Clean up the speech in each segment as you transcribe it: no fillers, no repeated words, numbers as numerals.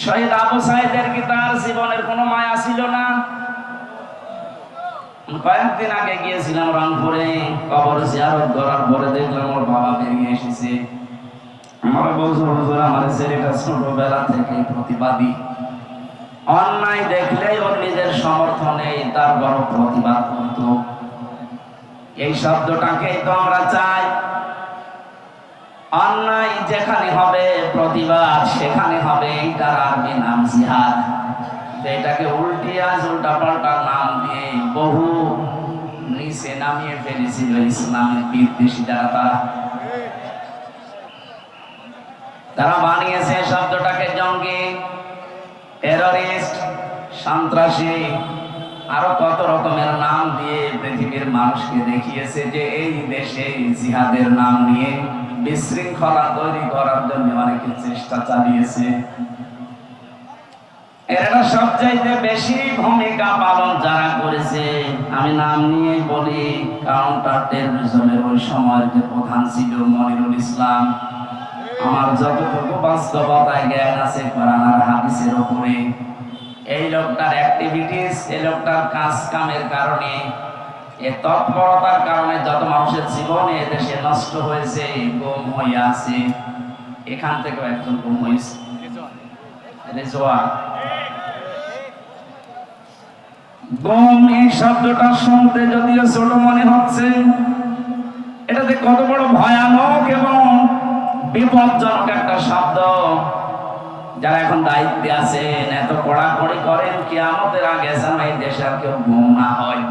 শহীদ আবু সাইদের কি তার জীবনের কোনো মায়া ছিল না? কয়েকদিন আগে গিয়েছিলাম রংপুরে, কবর জিয়ারত করার পরে দেখলাম ওর বাবা বেরিয়ে এসেছে। আমার বলছে, হুজুর আমার ছেলেটা ছোটবেলা থেকে প্রতিবাদী, অন্যায় দেখলেই ওর নিজের সমর্থনে তার বড় প্রতিবাদ করত। এই শব্দটাকেই তো আমরা চাই। অন্যায় যেখানে হবে প্রতিবাদ সেখানে হবে, তার আরবি নাম জিহাদ। এটাকে উল্টা পাল্টা নাম দিয়ে বহু নিচে নামিয়ে ফেলেছিল ইসলামের বিদ্বেষী যারা, তারা বানিয়েছে শব্দটাকে জঙ্গি, টেররিস্ট, সন্ত্রাসী, আরো কত রকমের নাম দিয়ে পৃথিবীর মানুষকে দেখিয়েছে যে এই দেশে জিহাদের নাম নিয়ে বিশৃঙ্খলা তৈরি করার জন্য অনেকে চেষ্টা চালিয়েছে। এরা সবচাইতে বেশি ভূমিকা পালন যারা করেছে, আমি নাম নিয়ে বলি, কাউন্টার টেররিজমের ওই সময়ের যে প্রধান ছিল মনিরুল ইসলাম। আমার যতটুকু বাস্তবতায় জ্ঞান আছে কোরআন আর হাদিসের উপরে, এই লোকটার অ্যাক্টিভিটিস, এই লোকটার কাজ কামের কারণে, এই তৎপরতার কারণে যত মানুষের জীবনে এদেশে নষ্ট হয়েছে, গুম হয়ে আছে। এখান থেকেও একজন গুম হয়েছে, রেজওয়ান। গুম এই শব্দটা শুনতে যদিও ছোট মনে হচ্ছে, এটাতে কত বড় ভয়ানক এবং বিপজ্জনক একটা শব্দ। যারা এখন দায়িত্বে আছেন এত কড়াকড়ি করেন, কিয়ামতের আগে যেন এই দেশে আর কেউ গুম না হয়।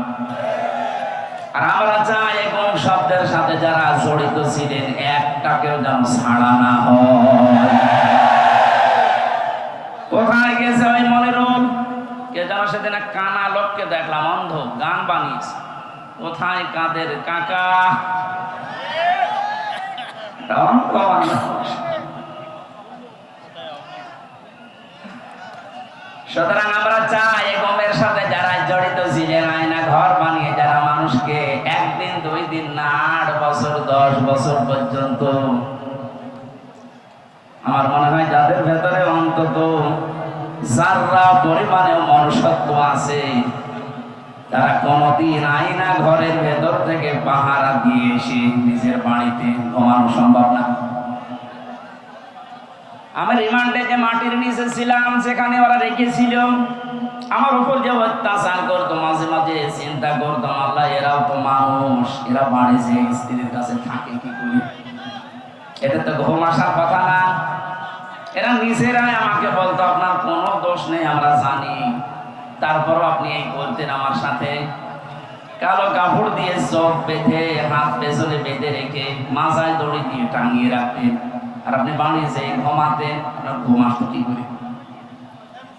আর আমরা চাই এই গুম শব্দের সাথে যারা জড়িত ছিলেন একটাকেও যেন ছাড়া না হয়। কোথায় গেছে ওই মনিরুল? কে যেন সেদিন এক কানা লোককে দেখলাম, অন্ধ, গান বানিয়েছে। কোথায় কাদের কাকা? সুতরাং আমরা চাই এই গমের সাথে যারা জড়িত ছিলেন, আয়না ঘর বানিয়ে যারা মানুষকে একদিন 2 দিন না 8 বছর 10 বছর পর্যন্ত, আমার মনে হয় যাদের ভেতরে অন্তত যারা পরিমাণে মনুষ্যত্ব আছে, তারা কোনদিন আয়না ঘরের ভেতর থেকে পাহারা দিয়ে এসে নিজের বাড়িতে ঘুমানো সম্ভব না। আমি রিমান্ডে যে মাটির নিচে ছিলাম সেখানে ওরা রেখেছিল, আমার উপর যে অত্যাচার করতো, মাঝে মাঝে চিন্তা করতাম, আল্লাহ এরাও তো মানুষ, এরা বাড়ি যে স্ত্রীর কাছে থাকে কি করে? এটা তো ঘুম আসার কথা না। এরা নিজেরাই আমাকে বলতো, আপনার কোনো দোষ নেই আমরা জানি, তারপরও আপনি এই করতেন আমার সাথে। কালো কাপড় দিয়ে চোখ বেঁধে, হাত পেছনে বেঁধে রেখে, মাথায় দড়ি দিয়ে টাঙিয়ে রাখতেন, আর আপনি বাড়ি যেয়ে ঘুমাতেন, আপনার ঘুম আসতো কি করে?